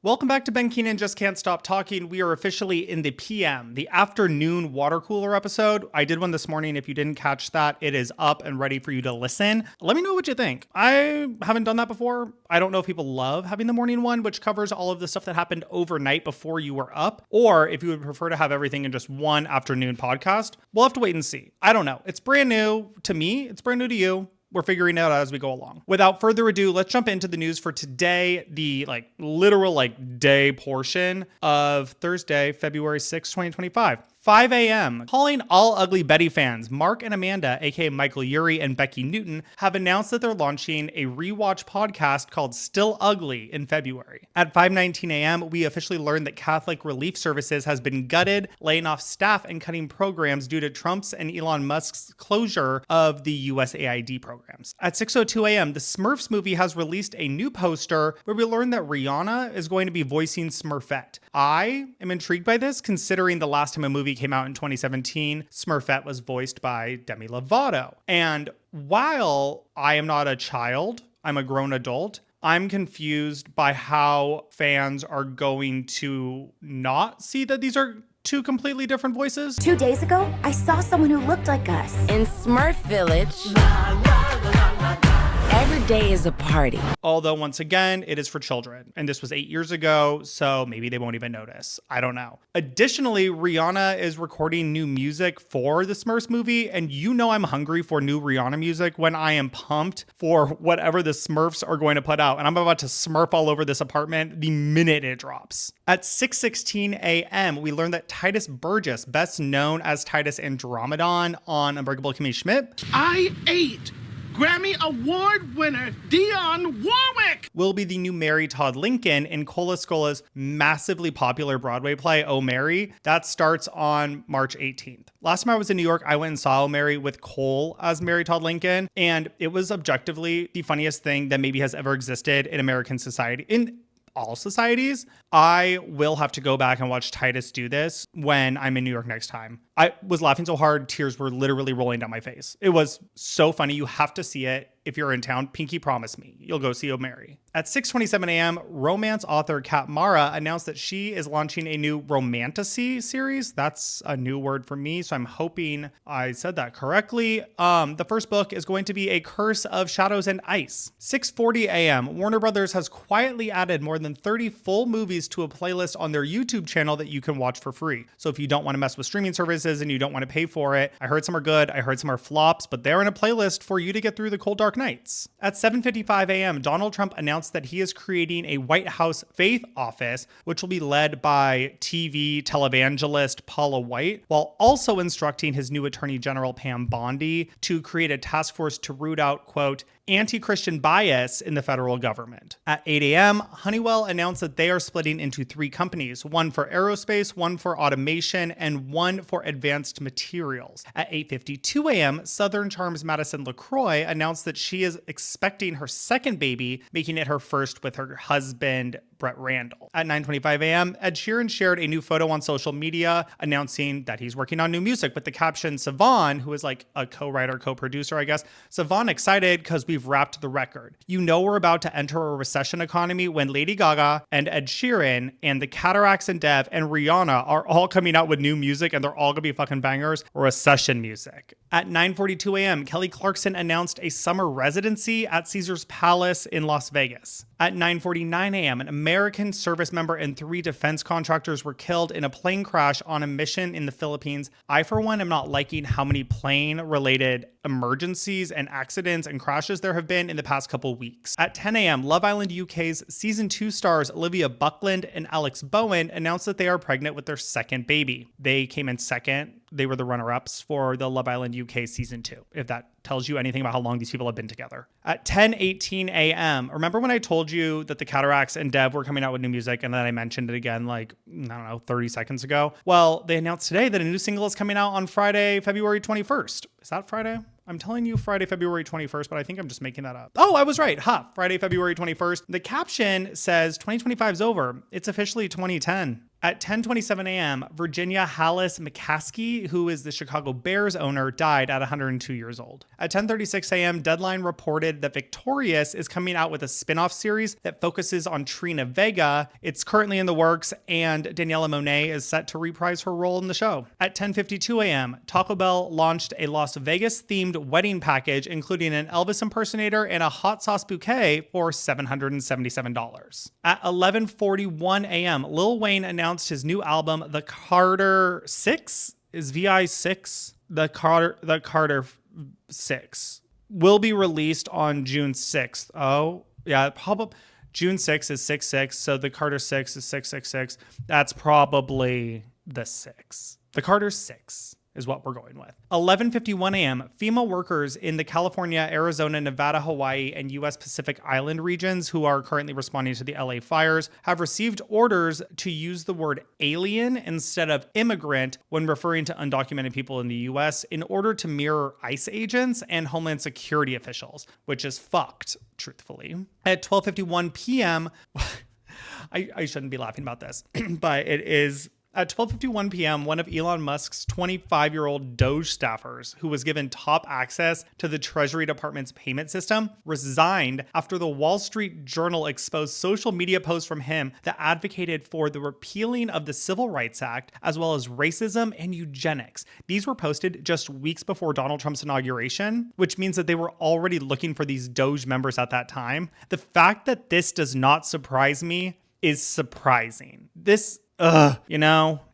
Welcome back to Ben Keenan Just Can't Stop Talking. We are officially in the PM, the afternoon water cooler episode. I did one this morning. If you didn't catch that, it is up and ready for you to listen. Let me know what you think. I haven't done that before. I don't know if people love having the morning one, which covers all of the stuff that happened overnight before you were up, or if you would prefer to have everything in just one afternoon podcast. We'll have to wait and see. I don't know. It's brand new to me. It's brand new to you. We're figuring it out as we go along. Without further ado, let's jump into the news for today, the literal day portion of Thursday, February 6, 2025. 5 a.m. Calling all Ugly Betty fans, Marc and Amanda, aka Michael Urie and Becki Newton, have announced that they're launching a rewatch podcast called Still Ugly in February. At 5:19 a.m., we officially learned that Catholic Relief Services has been gutted, laying off staff and cutting programs due to Trump's and Elon Musk's closure of the USAID programs. At 6:02 a.m., the Smurfs Movie has released a new poster where we learn that Rihanna is going to be voicing Smurfette. I am intrigued by this, considering the last time a movie came out in 2017, Smurfette was voiced by Demi Lovato. And while I am not a child, I'm a grown adult, I'm confused by how fans are going to not see that these are two completely different voices. 2 days ago, I saw someone who looked like us. In Smurf Village, every day is a party. Although, once again, it is for children. And this was 8 years ago, so maybe they won't even notice. I don't know. Additionally, Rihanna is recording new music for the Smurfs movie. And you know I'm hungry for new Rihanna music when I am pumped for whatever the Smurfs are going to put out. And I'm about to Smurf all over this apartment the minute it drops. At 6:16 a.m., we learned that Tituss Burgess, best known as Titus Andramadan on Unbreakable Kimmy Schmitt, I ate Grammy Award winner Dionne Warwick will be the new Mary Todd Lincoln in Escola's massively popular Broadway play, Oh, Mary. That starts on March 18th. Last time I was in New York, I went and saw Oh, Mary with Cole as Mary Todd Lincoln, and it was objectively the funniest thing that maybe has ever existed in American society. In all societies. I will have to go back and watch Titus do this when I'm in New York next time. I was laughing so hard, tears were literally rolling down my face. It was so funny. You have to see it. If you're in town, Pinky promise me you'll go see Oh, Mary. At 6:27 a.m., romance author Cat Maura announced that she is launching a new romantasy series. That's a new word for me, so I'm hoping I said that correctly. The first book is going to be A Curse of Shadows and Ice. 6:40 a.m., Warner Brothers has quietly added more than 30 full movies to a playlist on their YouTube channel that you can watch for free. So if you don't want to mess with streaming services and you don't want to pay for it, I heard some are good, I heard some are flops, but they're in a playlist for you to get through the cold dark nights. At 7:55 a.m., Donald Trump announced that he is creating a White House faith office, which will be led by TV televangelist Paula White, while also instructing his new Attorney General Pam Bondi to create a task force to root out, quote, anti-Christian bias in the federal government. At 8 a.m., Honeywell announced that they are splitting into 3 companies, one for aerospace, one for automation, and one for advanced materials. At 8:52 a.m., Southern Charms Madison LaCroix announced that she is expecting her second baby, making it her first with her husband, Brett Randall. At 9:25 a.m., Ed Sheeran shared a new photo on social media announcing that he's working on new music with the caption, Savon, who is like a co-writer, co-producer, I guess. Savon excited because we've wrapped the record. You know we're about to enter a recession economy when Lady Gaga and Ed Sheeran and the Cataracts and Dev and Rihanna are all coming out with new music and they're all gonna be fucking bangers. Recession music. At 9:42 a.m., Kelly Clarkson announced a summer residency at Caesars Palace in Las Vegas. At 9:49 a.m., an American service member and 3 defense contractors were killed in a plane crash on a mission in the Philippines. I, for one, am not liking how many plane-related emergencies and accidents and crashes there have been in the past couple weeks. At 10 a.m., Love Island UK's season 2 stars Olivia Buckland and Alex Bowen announced that they are pregnant with their second baby. They came in second. They were the runner-ups for the Love Island UK season 2, if that tells you anything about how long these people have been together. At 10:18 a.m., remember when I told you that the Cataracts and Dev were coming out with new music and then I mentioned it again 30 seconds ago? Well, they announced today that a new single is coming out on Friday, February 21st. Is that Friday? I'm telling you Friday, February 21st, but I think I'm just making that up. Oh, I was right. Friday, February 21st. The caption says 2025 is over. It's officially 2010. At 10:27 a.m., Virginia Hallis McCaskey, who is the Chicago Bears owner, died at 102 years old. At 10:36 a.m., Deadline reported that Victorious is coming out with a spin-off series that focuses on Trina Vega. It's currently in the works, and Daniela Monet is set to reprise her role in the show. At 10:52 a.m., Taco Bell launched a Las Vegas-themed wedding package, including an Elvis impersonator and a hot sauce bouquet for $777. At 11:41 a.m., Lil Wayne announced his new album, The Carter 6, is VI6? The Carter 6 will be released on June 6th. Oh, yeah, probably June 6th is 6/6, so the Carter 6 is 666. That's probably the 6. The Carter 6 is what we're going with. 11:51 a.m., FEMA workers in the California, Arizona, Nevada, Hawaii, and U.S. Pacific Island regions who are currently responding to the LA fires have received orders to use the word alien instead of immigrant when referring to undocumented people in the U.S. in order to mirror ICE agents and Homeland Security officials, which is fucked, truthfully. At 12:51 p.m., I shouldn't be laughing about this, but it is... At 12:51 p.m., one of Elon Musk's 25-year-old Doge staffers, who was given top access to the Treasury Department's payment system, resigned after the Wall Street Journal exposed social media posts from him that advocated for the repealing of the Civil Rights Act, as well as racism and eugenics. These were posted just weeks before Donald Trump's inauguration, which means that they were already looking for these Doge members at that time. The fact that this does not surprise me is surprising.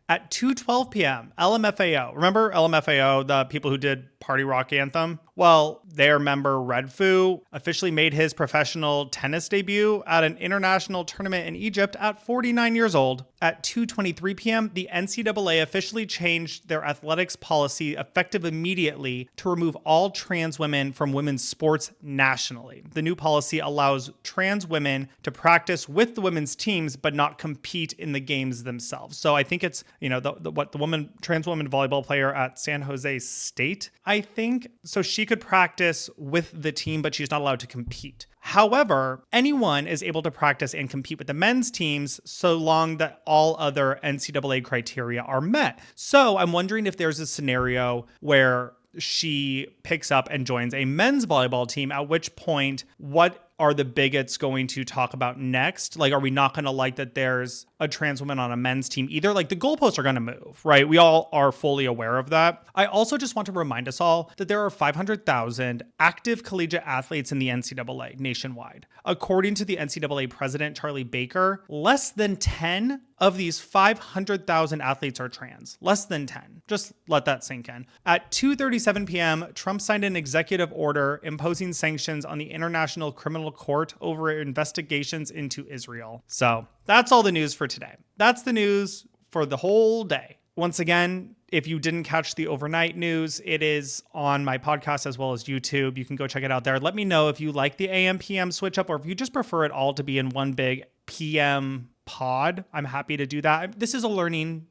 At 2:12 p.m., LMFAO. Remember LMFAO, the people who did Party Rock Anthem? Well, their member Red Foo officially made his professional tennis debut at an international tournament in Egypt at 49 years old. At 2:23 p.m., the NCAA officially changed their athletics policy effective immediately to remove all trans women from women's sports nationally. The new policy allows trans women to practice with the women's teams, but not compete in the games themselves. So I think it's, the trans woman volleyball player at San Jose State, I think. So she could practice with the team, but she's not allowed to compete. However, anyone is able to practice and compete with the men's teams so long that all other NCAA criteria are met. So I'm wondering if there's a scenario where she picks up and joins a men's volleyball team, at which point, what are the bigots going to talk about next? Like, are we not going to like that there's a trans woman on a men's team either? Like, the goalposts are going to move, right? We all are fully aware of that. I also just want to remind us all that there are 500,000 active collegiate athletes in the NCAA nationwide. According to the NCAA president, Charlie Baker, less than 10 of these 500,000 athletes are trans. Less than 10. Just let that sink in. At 2:37 p.m., Trump signed an executive order imposing sanctions on the International Criminal Court over investigations into Israel. So that's all the news for today. That's the news for the whole day. Once again, if you didn't catch the overnight news, it is on my podcast as well as YouTube. You can go check it out there. Let me know if you like the AM PM switch up or if you just prefer it all to be in one big PM pod. I'm happy to do that. This is a learning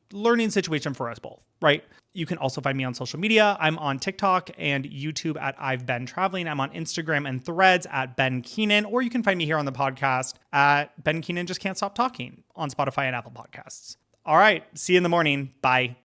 situation for us both, right? You can also find me on social media. I'm on TikTok and YouTube at I've Been Traveling. I'm on Instagram and Threads at Ben Keenan, or you can find me here on the podcast at Ben Keenan Just Can't Stop Talking on Spotify and Apple Podcasts. All right. See you in the morning. Bye.